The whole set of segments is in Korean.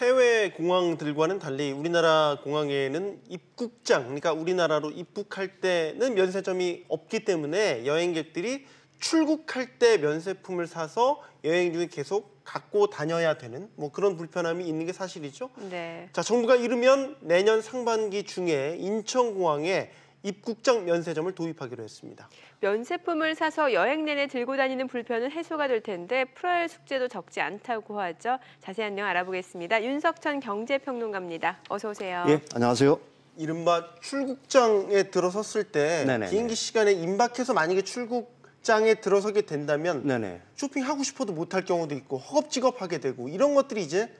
해외 공항들과는 달리 우리나라 공항에는 입국장, 그러니까 우리나라로 입국할 때는 면세점이 없기 때문에 여행객들이 출국할 때 면세품을 사서 여행 중에 계속 갖고 다녀야 되는 뭐 그런 불편함이 있는 게 사실이죠. 네. 자, 정부가 이르면 내년 상반기 중에 인천공항에 입국장 면세점을 도입하기로 했습니다. 면세품을 사서 여행 내내 들고 다니는 불편은 해소가 될 텐데 풀어야 할 숙제도 적지 않다고 하죠. 자세한 내용 알아보겠습니다. 윤석천 경제평론가입니다. 어서 오세요. 예, 안녕하세요. 이른바 출국장에 들어섰을 때 네네네. 비행기 시간에 임박해서 만약에 출국장에 들어서게 된다면 네네. 쇼핑하고 싶어도 못할 경우도 있고 허겁지겁하게 되고 이런 것들이 이제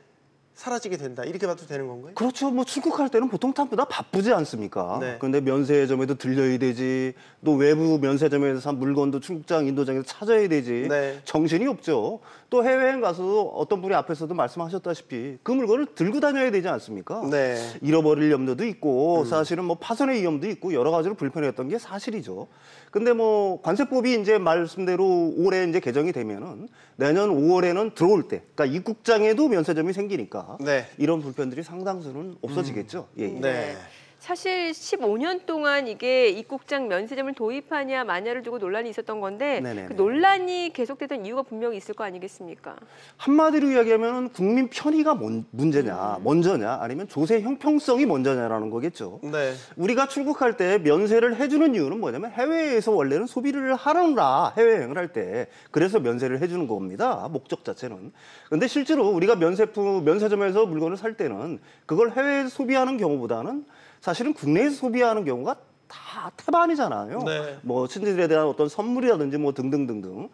사라지게 된다. 이렇게 봐도 되는 건가요? 그렇죠. 뭐 출국할 때는 보통 다 바쁘지 않습니까? 네. 그런데 면세점에도 들려야 되지, 또 외부 면세점에서 산 물건도 출국장 인도장에서 찾아야 되지. 네. 정신이 없죠. 또 해외여행 가서도 어떤 분이 앞에서도 말씀하셨다시피 그 물건을 들고 다녀야 되지 않습니까? 네. 잃어버릴 염려도 있고 사실은 뭐 파손의 위험도 있고 여러 가지로 불편했던 게 사실이죠. 근데 뭐 관세법이 이제 말씀대로 올해 이제 개정이 되면은 내년 5월에는 들어올 때, 그러니까 입국장에도 면세점이 생기니까 네. 이런 불편들이 상당수는 없어지겠죠. 예, 예. 네. 사실 15년 동안 이게 입국장 면세점을 도입하냐 마냐를 두고 논란이 있었던 건데 네네네. 그 논란이 계속되던 이유가 분명히 있을 거 아니겠습니까? 한마디로 이야기하면 국민 편의가 문제냐, 먼저냐, 아니면 조세 형평성이 먼저냐라는 거겠죠. 네. 우리가 출국할 때 면세를 해주는 이유는 뭐냐면 해외에서 원래는 소비를 하느라 해외여행을 할 때 그래서 면세를 해주는 겁니다. 목적 자체는. 근데 실제로 우리가 면세점에서 물건을 살 때는 그걸 해외에서 소비하는 경우보다는 사실은 국내에서 소비하는 경우가 다 태반이잖아요. 네. 뭐 친지들에 대한 어떤 선물이라든지 뭐 등등등등.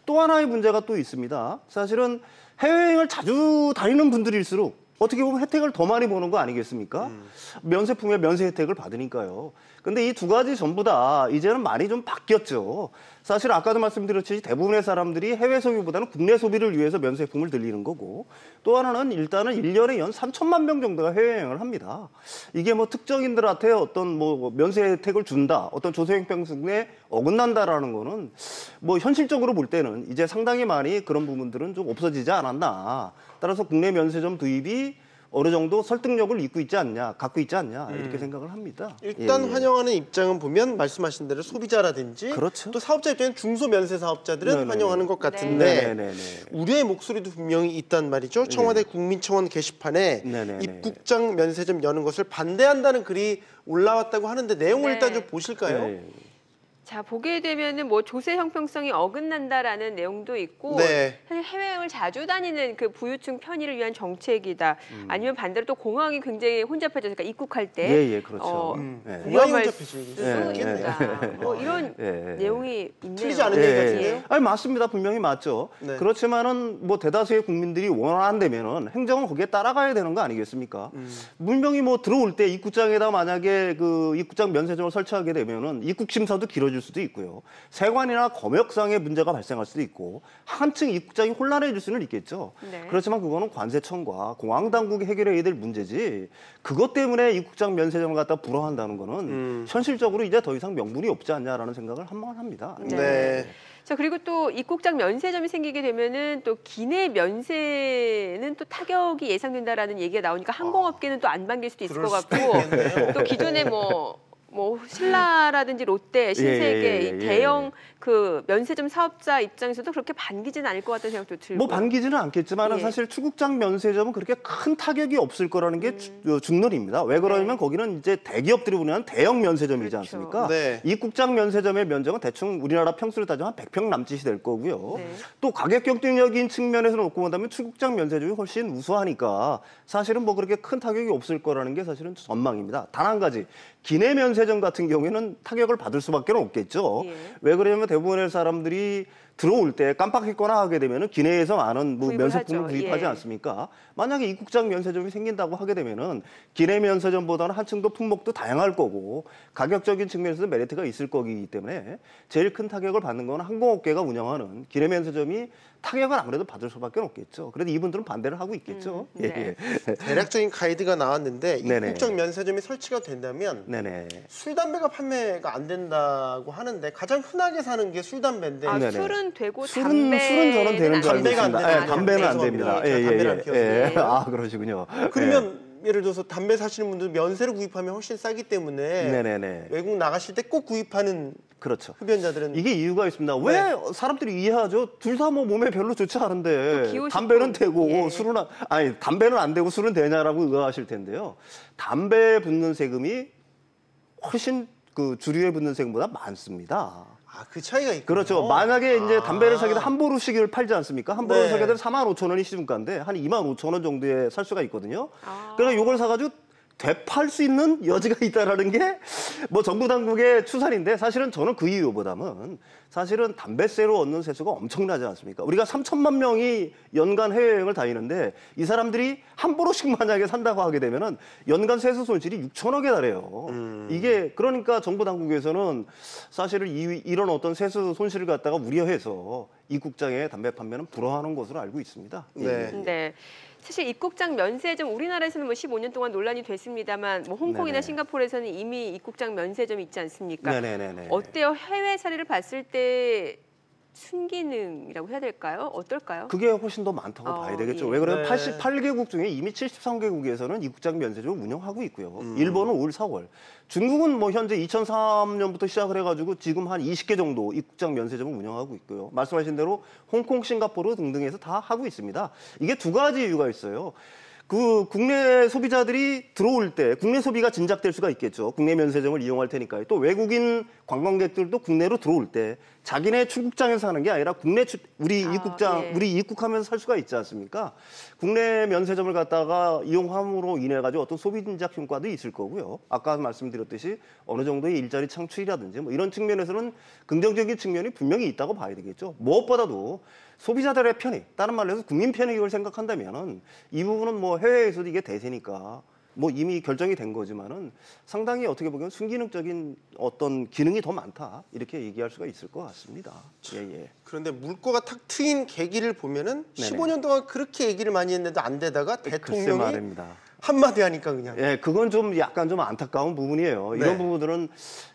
또 하나의 문제가 또 있습니다. 사실은 해외여행을 자주 다니는 분들일수록 어떻게 보면 혜택을 더 많이 보는 거 아니겠습니까? 면세품에 면세 혜택을 받으니까요. 근데 이 두 가지 전부 다 이제는 많이 좀 바뀌었죠. 사실 아까도 말씀드렸듯이 대부분의 사람들이 해외 소비보다는 국내 소비를 위해서 면세품을 들리는 거고 또 하나는 일단은 1년에 연 3천만 명 정도가 해외여행을 합니다. 이게 뭐 특정인들한테 어떤 뭐 면세 혜택을 준다, 어떤 조세형평성에 어긋난다라는 거는 뭐 현실적으로 볼 때는 이제 상당히 많이 그런 부분들은 좀 없어지지 않았나. 따라서 국내 면세점 도입이 어느 정도 설득력을 갖고 있지 않냐 이렇게 생각을 합니다. 일단 예, 예. 환영하는 입장은 보면 말씀하신 대로 소비자라든지 그렇죠. 또 사업자 입장엔 중소면세 사업자들은 네네네. 환영하는 것 같은데 네네네. 우려의 목소리도 분명히 있단 말이죠. 청와대 국민청원 게시판에 네네네. 입국장 면세점 여는 것을 반대한다는 글이 올라왔다고 하는데 내용을 네. 일단 좀 보실까요? 네. 자, 보게 되면은 뭐 조세 형평성이 어긋난다라는 내용도 있고 네. 사실 해외여행을 자주 다니는 그 부유층 편의를 위한 정책이다. 아니면 반대로 또 공항이 굉장히 혼잡해져서 그러니까 입국할 때 예, 그렇죠. 예. 공항이 위험할 혼잡해지고 수도 예, 있다. 뭐 이런 내용이 있네요. 틀리지 않은 얘기 같은데요? 아니 맞습니다. 분명히 맞죠. 네. 그렇지만은 뭐 대다수의 국민들이 원한다면은 행정은 거기에 따라가야 되는 거 아니겠습니까? 분명히 뭐 들어올 때 입국장에다 만약에 그 입국장 면세점을 설치하게 되면은 입국 심사도 길어질 수도 있고요. 세관이나 검역상의 문제가 발생할 수도 있고 한층 입국장이 혼란해질 수는 있겠죠. 네. 그렇지만 그거는 관세청과 공항 당국이 해결해야 될 문제지. 그것 때문에 입국장 면세점을 갖다 불허한다는 거는 현실적으로 이제 더 이상 명분이 없지 않냐라는 생각을 한번 합니다. 네. 자, 그리고 또 입국장 면세점이 생기게 되면은 또 기내 면세는 또 타격이 예상된다라는 얘기가 나오니까 항공업계는 또 안 반길 수도 있을 것 같고 또 기존에 뭐 신라라든지 롯데, 신세계 이 대형 그 면세점 사업자 입장에서도 그렇게 반기지는 않을 것 같다는 생각도 들고. 뭐 반기지는 않겠지만 예. 사실 출국장 면세점은 그렇게 큰 타격이 없을 거라는 게 중론입니다. 왜 그러냐면 네. 거기는 이제 대기업들이 운영하는 대형 면세점이지 그렇죠. 않습니까? 네. 입국장 면세점의 면적은 대충 우리나라 평수로 따지면 한 100평 남짓이 될 거고요. 네. 또 가격 경쟁력인 측면에서 놓고 본다면 출국장 면세점이 훨씬 우수하니까 사실은 뭐 그렇게 큰 타격이 없을 거라는 게 사실은 전망입니다. 단 한 가지, 기내 면세점 같은 경우에는 타격을 받을 수밖에 없겠죠. 예. 왜 그러냐면 대부분의 사람들이 들어올 때 깜빡했거나 하게 되면은 기내에서 많은 뭐 구입을 면세품을 하죠. 구입하지 예. 않습니까? 만약에 입국장 면세점이 생긴다고 하게 되면은 기내 면세점보다는 한층 더 품목도 다양할 거고 가격적인 측면에서 메리트가 있을 거기 때문에 제일 큰 타격을 받는 건 항공업계가 운영하는 기내 면세점이 타격을 아무래도 받을 수밖에 없겠죠. 그래도 이분들은 반대를 하고 있겠죠. 네. 대략적인 가이드가 나왔는데 네네. 입국장 면세점이 설치가 된다면 네네. 술, 담배가 판매가 안 된다고 하는데 가장 흔하게 사는 게 술, 담배인데 아, 네네. 술은 술은 되고 술은 저는 되는 줄 알고 담배가 안 있습니다. 되는 예, 담배는 안 됩니다. 죄송합니다. 담배를 안 피워서. 예. 아, 그러시군요. 그러면 예를 들어서 담배 사시는 분들 면세로 구입하면 훨씬 싸기 때문에 네네네. 외국 나가실 때 꼭 구입하는 그렇죠. 흡연자들은 이게 이유가 있습니다. 왜 사람들이 이해하죠? 둘 다 뭐 몸에 별로 좋지 않은데 기호식품. 담배는 되고 예. 술은 아니 담배는 안 되고 술은 되냐라고 의아하실 텐데요. 담배에 붙는 세금이 훨씬 그 주류에 붙는 세금보다 많습니다. 아, 그 차이가 있군요. 그렇죠. 만약에 이제 담배를 사게 되면 한 보루씩을 팔지 않습니까? 한 보루 네. 사게 되면 45,000원이 시중가인데 한 25,000원 정도에 살 수가 있거든요. 아. 그러니까 이걸 사가지고 되팔 수 있는 여지가 있다라는 게 뭐 정부 당국의 추산인데 사실은 저는 그 이유보다는 사실은 담배세로 얻는 세수가 엄청나지 않습니까? 우리가 3천만 명이 연간 해외여행을 다니는데 이 사람들이 한 보루씩 만약에 산다고 하게 되면은 연간 세수 손실이 6천억에 달해요. 이게 그러니까 정부 당국에서는 사실은 이런 어떤 세수 손실을 갖다가 우려해서 입국장의 담배 판매는 불허하는 것으로 알고 있습니다. 네. 네. 사실 입국장 면세점 우리나라에서는 뭐 15년 동안 논란이 됐습니다만 뭐 홍콩이나 네네. 싱가포르에서는 이미 입국장 면세점이 있지 않습니까? 네네네. 어때요? 해외 사례를 봤을 때 순기능이라고 해야 될까요? 어떨까요? 그게 훨씬 더 많다고 봐야 되겠죠. 예. 왜 그러면 네. 88개국 중에 이미 73개국에서는 입국장 면세점을 운영하고 있고요. 일본은 올 4월. 중국은 뭐 현재 2003년부터 시작을 해가지고 지금 한 20개 정도 입국장 면세점을 운영하고 있고요. 말씀하신 대로 홍콩, 싱가포르 등등에서 다 하고 있습니다. 이게 두 가지 이유가 있어요. 그 국내 소비자들이 들어올 때 국내 소비가 진작될 수가 있겠죠. 국내 면세점을 이용할 테니까요. 또 외국인 관광객들도 국내로 들어올 때 자기네 출국장에서 사는 게 아니라 우리 입국장, 예. 우리 입국하면서 살 수가 있지 않습니까? 국내 면세점을 갖다가 이용함으로 인해 가지고 어떤 소비 진작 효과도 있을 거고요. 아까 말씀드렸듯이 어느 정도의 일자리 창출이라든지 뭐 이런 측면에서는 긍정적인 측면이 분명히 있다고 봐야 되겠죠. 무엇보다도 소비자들의 편익, 다른 말로 해서 국민 편익을 생각한다면은 이 부분은 뭐 해외에서도 이게 대세니까 뭐 이미 결정이 된 거지만은 상당히 어떻게 보면 순기능적인 어떤 기능이 더 많다 이렇게 얘기할 수가 있을 것 같습니다. 예. 그런데 물꼬가 탁 트인 계기를 보면은 네네. 15년 동안 그렇게 얘기를 많이 했는데도 안 되다가 글쎄 대통령이 말입니다. 한마디 하니까 그냥 예, 그건 좀 약간 좀 안타까운 부분이에요. 네. 이런 부분들은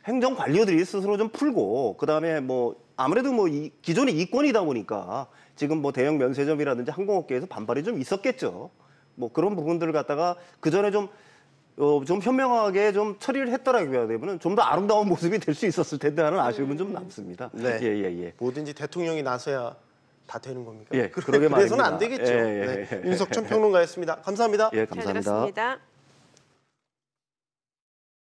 행정 관료들이 스스로 좀 풀고 그다음에 뭐 아무래도 뭐 기존의 이권이다 보니까 지금 뭐 대형 면세점이라든지 항공업계에서 반발이 좀 있었겠죠. 뭐 그런 부분들을 갖다가 그 전에 좀 현명하게 좀 처리를 했더라고 해야 되면 좀 더 아름다운 모습이 될 수 있었을 텐데 하는 아쉬움은 좀 남습니다. 네. 예. 뭐든지 대통령이 나서야 다 되는 겁니까? 예, 그러게 그래서는 말입니다. 안 되겠죠. 예. 네. 윤석천 평론가였습니다. 감사합니다. 예, 잘 감사합니다. 들었습니다.